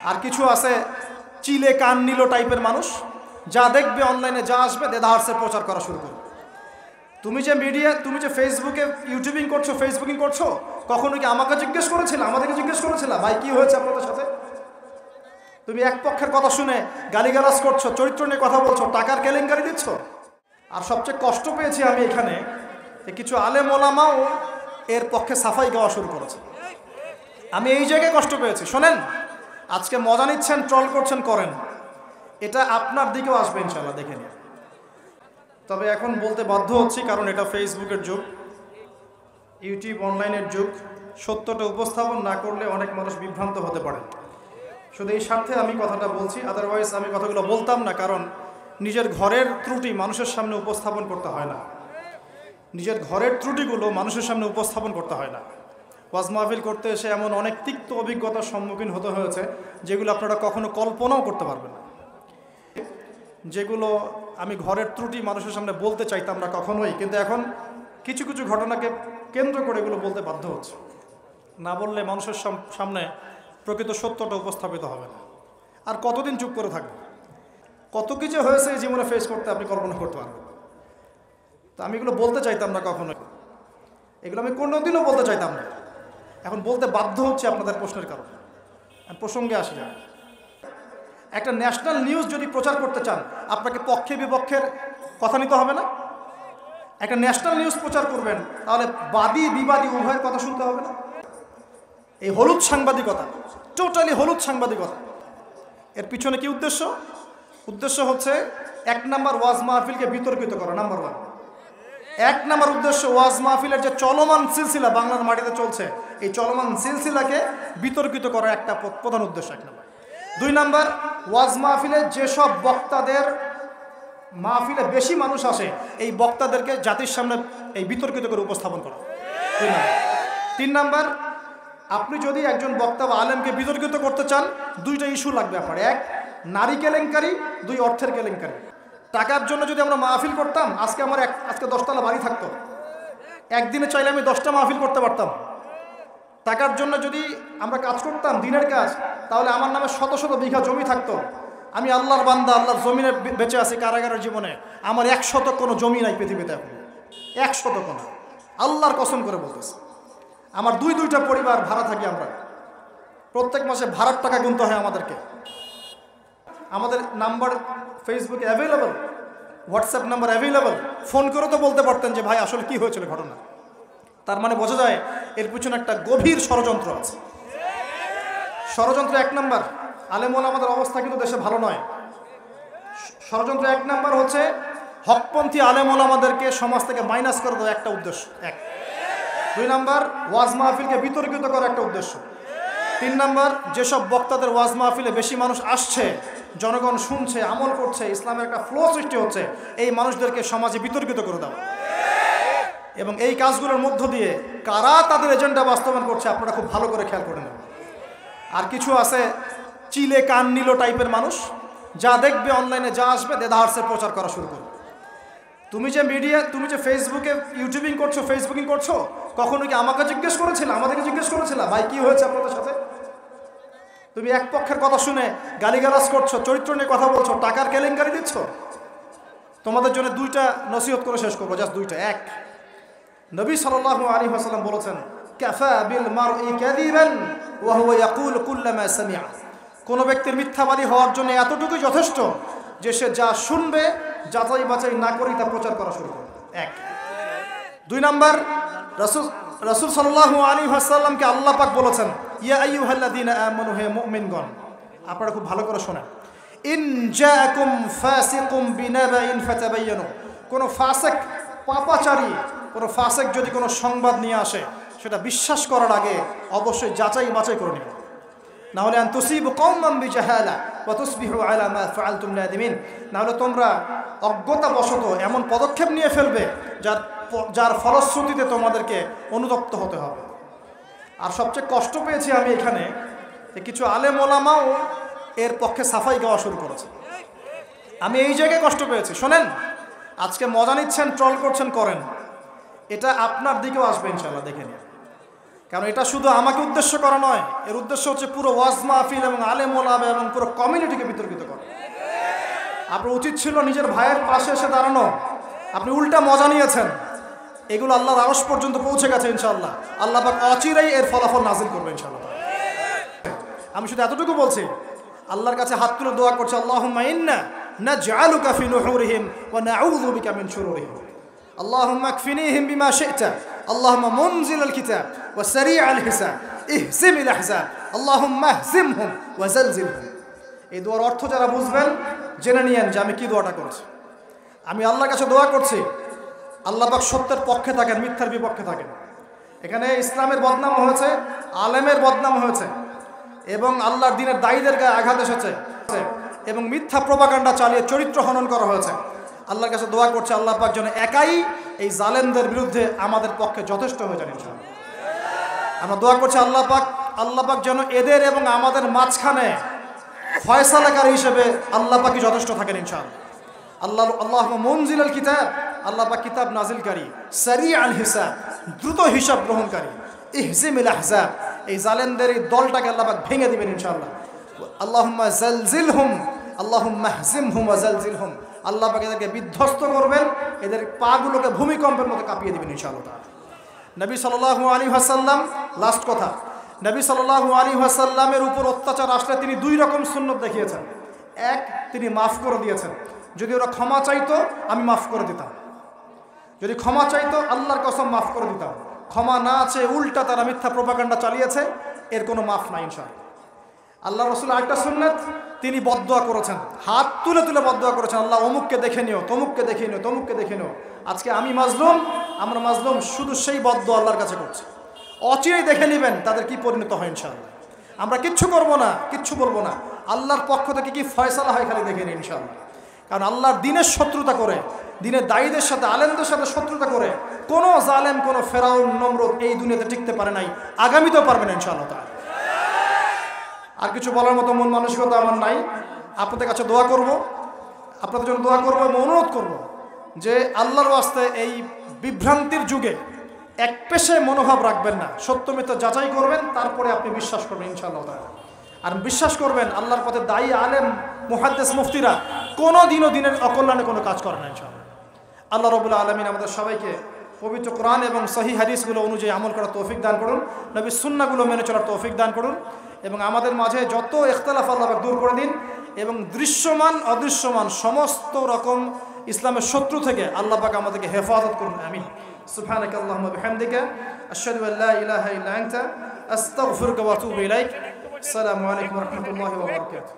আর কিছু আছে চিলে কান নিল টাইপের মানুষ, যা দেখবে অনলাইনে যা আসবে দেদাহার্সে প্রচার করা শুরু করবে। তুমি যে ফেসবুকে ইউটিউবিং করছো, ফেসবুকিং করছো, কখনো কি আমাকে জিজ্ঞেস করেছিলা, আমাদেরকে জিজ্ঞেস করেছিলা ভাই কি হয়েছে আপনাদের সাথে? তুমি এক পক্ষের কথা শুনে গালিগালাজ করছো, চরিত্র নিয়ে কথা বলছো, টাকার কেলেঙ্কারি দিচ্ছ। আর সবচেয়ে কষ্ট পেয়েছি আমি এখানে কিছু আলেম ওলামাও এর পক্ষে সাফাই গাওয়া শুরু করেছে। আমি এই জায়গায় কষ্ট পেয়েছি। শোনেন, আজকে মজা নিচ্ছেন, ট্রল করছেন, করেন, এটা আপনার দিকেও আসবে ইনশাল্লাহ, দেখে নিন। তবে এখন বলতে বাধ্য হচ্ছি, কারণ এটা ফেসবুকের যুগ, ইউটিউব অনলাইনের যুগ। সত্যটা উপস্থাপন না করলে অনেক মানুষ বিভ্রান্ত হতে পারে। শুধু এই স্বার্থে আমি কথাটা বলছি, আদারওয়াইজ আমি কথাগুলো বলতাম না। কারণ নিজের ঘরের ত্রুটি মানুষের সামনে উপস্থাপন করতে হয় না, নিজের ঘরের ত্রুটিগুলো মানুষের সামনে উপস্থাপন করতে হয় না। ওয়াজ মাহফিল করতে এসে এমন অনেক তিক্ত অভিজ্ঞতার সম্মুখীন হতে হয়েছে যেগুলো আপনারা কখনো কল্পনাও করতে পারবেন না, যেগুলো আমি ঘরের ত্রুটি মানুষের সামনে বলতে চাইতাম না কখনোই, কিন্তু এখন কিছু কিছু ঘটনাকে কেন্দ্র করে এগুলো বলতে বাধ্য হচ্ছে। না বললে মানুষের সামনে প্রকৃত সত্যটা উপস্থাপিত হবে না। আর কতদিন চুপ করে থাকবে? কত কি যে হয়েছে এই জীবনে ফেস করতে আপনি কল্পনা করতে পারবেন। তো আমি এগুলো বলতে চাইতাম না কখনোই, এগুলো আমি কোনোদিনও বলতে চাইতাম না, এখন বলতে বাধ্য হচ্ছে আপনাদের প্রশ্নের কারণে। প্রসঙ্গে আসি না, একটা ন্যাশনাল নিউজ যদি প্রচার করতে চান আপনাকে পক্ষে বিপক্ষের কথা নিতে হবে না? একটা ন্যাশনাল নিউজ প্রচার করবেন তাহলে বাদী বিবাদী উভয়ের কথা শুনতে হবে না? এই হলুদ সাংবাদিকতা, টোটালি হলুদ সাংবাদিকতা, এর পিছনে কি উদ্দেশ্য? উদ্দেশ্য হচ্ছে এক নাম্বার ওয়াজ মাহফিলকে বিতর্কিত করা, নাম্বার ওয়ান। এক নাম্বার উদ্দেশ্য ওয়াজ মাহফিলের যে চলমান সিলসিলা বাংলার মাটিতে চলছে, এই চলমান সিলসিলাকে বিতর্কিত করা একটা প্রধান উদ্দেশ্য, এক নাম্বার। দুই নাম্বার, ওয়াজ মাহফিলে যেসব বক্তাদের মাহফিলে বেশি মানুষ আসে এই বক্তাদেরকে জাতির সামনে এই বিতর্কিত করে উপস্থাপন করা। তিন নাম্বার, আপনি যদি একজন বক্তা বা আলেমকে বিতর্কিত করতে চান দুইটা ইস্যু লাগবে আপনার। এক, নারী কেলেঙ্কারি, দুই, অর্থের কেলেঙ্কারি। টাকার জন্য যদি আমরা মাহফিল করতাম আজকে 10তলা বাড়ি থাকতো, একদিনে চাইলে আমি 10টা মাহফিল করতে পারতাম। টাকার জন্য যদি আমরা কাজ করতাম দিনের কাজ, তাহলে আমার নামে শত শত বিঘা জমি থাকতো। আমি আল্লাহর বান্দা, আল্লাহর জমিনে বেঁচে আছি কারাগারের জীবনে, আমার 100 কোনো জমি নাই পৃথিবীতে এখন, 100 কোনো, আল্লাহর কসম করে বলতেছি। আমার দুইটা পরিবার ভাড়া থাকি আমরা, প্রত্যেক মাসে ভাড়ার টাকা গুনতে হয় আমাদেরকে। আমাদের নাম্বার ফেসবুকে available, WhatsApp number available, phone করে তো বলতে পারতেন যে ভাই আসলে কি হয়েছিল ঘটনা। তার মানে বোঝা যায় এর পিছনে একটা গভীর ষড়যন্ত্র আছে। ষড়যন্ত্র এক নাম্বার, আলেম ওলামাদের অবস্থা কিন্তু দেশে ভালো নয়। ষড়যন্ত্র এক নাম্বার হচ্ছে হকপন্থী আলেম ওলামাদেরকে সমাজ থেকে মাইনাস করে দেওয়া, একটা উদ্দেশ্য এক। দুই নাম্বার, ওয়াজ মাহফিলকে বিতর্কিত করা, একটা উদ্দেশ্য। তিন নাম্বার, যেসব বক্তাদের ওয়াজ মাহফিলে বেশি মানুষ আসছে, জনগণ শুনছে, আমল করছে, ইসলামের একটা ফ্লো সৃষ্টি হচ্ছে, এই মানুষদেরকে সমাজে বিতর্কিত করে দেওয়া। এবং এই কাজগুলোর মধ্য দিয়ে কারা তাদের এজেন্ডা বাস্তবায়ন করছে আপনারা খুব ভালো করে খেয়াল করে নেবেন। আর কিছু আছে চিলে কান নিল টাইপের মানুষ, যা দেখবে অনলাইনে যা আসবে দেদাহার্সে প্রচার করা শুরু করবে। তুমি যে ফেসবুকে ইউটিউবিং করছো, ফেসবুকিং করছো, কখনো কি আমাকে জিজ্ঞেস করেছিলা, আমাদেরকে জিজ্ঞেস করেছিলা ভাই কি হয়েছে আপনাদের সাথে? তুমি এক পক্ষের কথা শুনে গালিগালাজ করছো, চরিত্র নিয়ে কথা বলছো, টাকার কেলেঙ্কারি দিচ্ছ। তোমাদের জন্য দুইটা নসিহত করে শেষ করবো, জাস্ট দুইটা। এক, নবী সাল্লাল্লাহু আলাইহি ওয়াসাল্লাম বলেছেন, কাফা বিল মারই কাযিবান ওয়া হুয়া ইয়াকুলু কুল্লামা সামিআ। কোন ব্যক্তির মিথ্যাবাদী হওয়ার জন্য এতটুকুই যথেষ্ট যে সে যা শুনবে যাচাই বাছাই না করেই তা প্রচার করা শুরু করবে। এক। দুই নাম্বার, রাসূল সাল্লাল্লাহু আলাইহি ওয়াসাল্লামকে আল্লাহ পাক বলেছেন, ইয়া আইয়ুহাল্লাযীনা আমানু, হে মুমিনগণ, আপনারা খুব ভালো করে শোনেন, ইন জাআকুম ফাসিকুম বিনাবাইন ফাতাবায়ানু। কোন ফাসিক, পাপাচারী কোন ফাসিক যদি কোনো সংবাদ নিয়ে আসে সেটা বিশ্বাস করার আগে অবশ্যই যাচাই বাছাই করে নেবেন, না হলে আন তুসিবু কওমান বিজাহালা ওয়া তুসবিহু আলা মা ফাআলতুম নাদিমিন। না হলে তোমরা অজ্ঞতাবশত এমন পদক্ষেপ নিয়ে ফেলবে যার ফলশ্রুতিতে তোমাদেরকে অনুতপ্ত হতে হবে। আর সবচেয়ে কষ্ট পেয়েছি আমি এখানে কিছু আলেম ওলামাও এর পক্ষে সাফাই গাওয়া শুরু করেছে। আমি এই জায়গায় কষ্ট পেয়েছি। শোনেন, আজকে মজা নিচ্ছেন, ট্রল করছেন, করেন, এটা আপনার দিকেও আসবে ইনশাল্লাহ, দেখে নিন। কারণ এটা শুধু আমাকে উদ্দেশ্য করা নয়, এর উদ্দেশ্য হচ্ছে পুরো ওয়াজ মাহফিল এবং আলেম ওলামা এবং পুরো কমিউনিটিকে বিতর্কিত করা। আপনার উচিত ছিল নিজের ভাইয়ের পাশে এসে দাঁড়ানো, আপনি উল্টা মজা নিয়েছেন। এগুলো আল্লাহর আরশ পর্যন্ত পৌঁছে গেছে ইনশাআল্লাহ। আল্লাহ পাক অচিরেই এর ফলাফল নাজিল করবে ইনশাআল্লাহ। আমি শুধু এতটুকু বলছি, আল্লাহর কাছে হাত তুলে দোয়া করছে, আল্লাহুম্মা ইন্না নাজআলুকা ফি নুহুরিহিম ওয়া নাউযু বিকা মিন শুরুরিহিম। আল্লাহুম্মা আকফিনিহিম বিমা শি'তা, আল্লাহুম্মা মুনজিলাল কিতাব ওয়া সারি'আল হিসাব, ইহজিমিল আহজাব, আল্লাহুম্মা ইহজিমহুম ওয়া জালজিলহুম। এই দোয়ার অর্থ যারা বুঝবেন জেনে নিয়েন যে আমি কি দোয়াটা করছি। আমি আল্লাহর কাছে দোয়া করছি, আল্লাহ পাক সত্যের পক্ষে থাকেন, মিথ্যার বিপক্ষে থাকেন। এখানে ইসলামের বদনাম হয়েছে, আলেমের বদনাম হয়েছে, এবং আল্লাহর দ্বীনের দায়ীদের গায়ে আঘাত এসেছে, এবং মিথ্যা প্রোপাগান্ডা চালিয়ে চরিত্র হনন করা হয়েছে। আল্লাহর কাছে দোয়া করছে আল্লাহ পাক যেন একাই এই জালেমদের বিরুদ্ধে আমাদের পক্ষে যথেষ্ট হয়ে যান ইনশাআল্লাহ। আমরা দোয়া করছি আল্লাহ পাক যেন এদের এবং আমাদের মাঝখানে ফয়সালাকারী হিসেবে আল্লাহ পাকই যথেষ্ট থাকেন ইনশাআল্লাহ। আল্লাহুম্মা মুনজিলাল কিতাব, আল্লাহ পাক কিতাব নাজিলকারী, সারি'আল হিসাব, দ্রুত হিসাব গ্রহণকারী, ইহজিমিল আহজাব, এই জালেমদের এই দলটাকে আল্লাহ পাক ভেঙে দিবেন ইনশাআল্লাহ। আল্লাহুম্মা জালজিলহুম, আল্লাহুম্মা ইহজিমহুম ওয়া জালজিলহুম, আল্লাহ পাক এদেরকে বিধ্বস্ত করবেন, এদের পাগুলোকে ভূমিকম্পের মতো কাঁপিয়ে দিবেন ইনশাআল্লাহ। নবী সাল্লাল্লাহু আলাইহি ওয়াসাল্লাম, লাস্ট কথা, নবী সাল্লাল্লাহু আলাইহি ওয়াসাল্লামের উপর অত্যাচার আসলে তিনি দুই রকম সুন্নত দেখিয়েছেন। এক, তিনি মাফ করে দিয়েছেন, যদি ওরা ক্ষমা চাইতো আমি মাফ করে দিতাম, যদি ক্ষমা চাইতো আল্লাহর কসম মাফ করে দিতাম। ক্ষমা না আছে, উল্টা তারা মিথ্যা প্রোপাগান্ডা চালিয়েছে, এর কোনো মাফ নাই ইনশাআল্লাহ। আল্লাহ রাসূল আরেকটা সুন্নাত, তিনি বদদোয়া করেছেন, হাত তুলে তুলে বদদোয়া করেছেন, আল্লাহ অমুককে দেখে নিও, তমুককে দেখে নিও, তমুককে দেখে নিও। আজকে আমি মাজলুম, আমরা মাজলুম, শুধু সেই বদদোয়া আল্লাহর কাছে করছে। অচিরেই দেখে নেবেন তাদের কি পরিণত হয় ইনশাআল্লাহ। আমরা কিচ্ছু করবো না, কিচ্ছু বলবো না, আল্লাহর পক্ষ থেকে কি ফয়সালা হয় খালি দেখে নিই ইনশাআল্লাহ। কারণ আল্লাহর দ্বীনের শত্রুতা করে, দ্বীনের দায়ীদের সাথে, আলেমদের সাথে শত্রুতা করে কোনো জালেম, কোনো ফেরাউন, নমরুদ এই দুনিয়াতে টিকতে পারে নাই, আগামীতেও পারবে না ইনশাআল্লাহ তাআলা। আর কিছু বলার মতো মন মানসিকতা আমার নাই। আপনাদের কাছে দোয়া করব, আপনাদের জন্য দোয়া করবো এবং অনুরোধ করব যে আল্লাহর ওয়াস্তে এই বিভ্রান্তির যুগে এক পেশে মনোভাব রাখবেন না, সত্য মিথ্যা যাচাই করবেন, তারপরে আপনি বিশ্বাস করবেন ইনশাআল্লাহ তাআলা। আর বিশ্বাস করবেন আল্লাহর পথে দায়ী আলেম, মুহাদ্দিস, মুফতিরা কোনো দিনও দিনের অকল্যাণে কোনো কাজ করে না ইনশাআল্লাহ। আল্লাহ রাব্বুল আলামিন আমাদের সবাইকে পবিত্র কোরআন এবং সহিহ হাদিসগুলো অনুযায়ী আমল করার তৌফিক দান করুন, নবীর সুন্নাহগুলো মেনে চলার তৌফিক দান করুন, এবং আমাদের মাঝে যত ইখতিলাফ আল্লাহ পাক দূর করে দিন, এবং দৃশ্যমান অদৃশ্যমান সমস্ত রকম ইসলামের শত্রু থেকে আল্লাহ পাক আমাদেরকে হেফাজত করুন, আমিন। সুবহানাকা আল্লাহুম্মা বিহামদিকা আশহাদু আল্লা ইলাহা ইল্লা আনতা আস্তাগফিরুকা ওয়া আতুবু ইলাইক। আসসালামু আলাইকুম ওয়া রাহমাতুল্লাহি ওয়া বারাকাতুহু।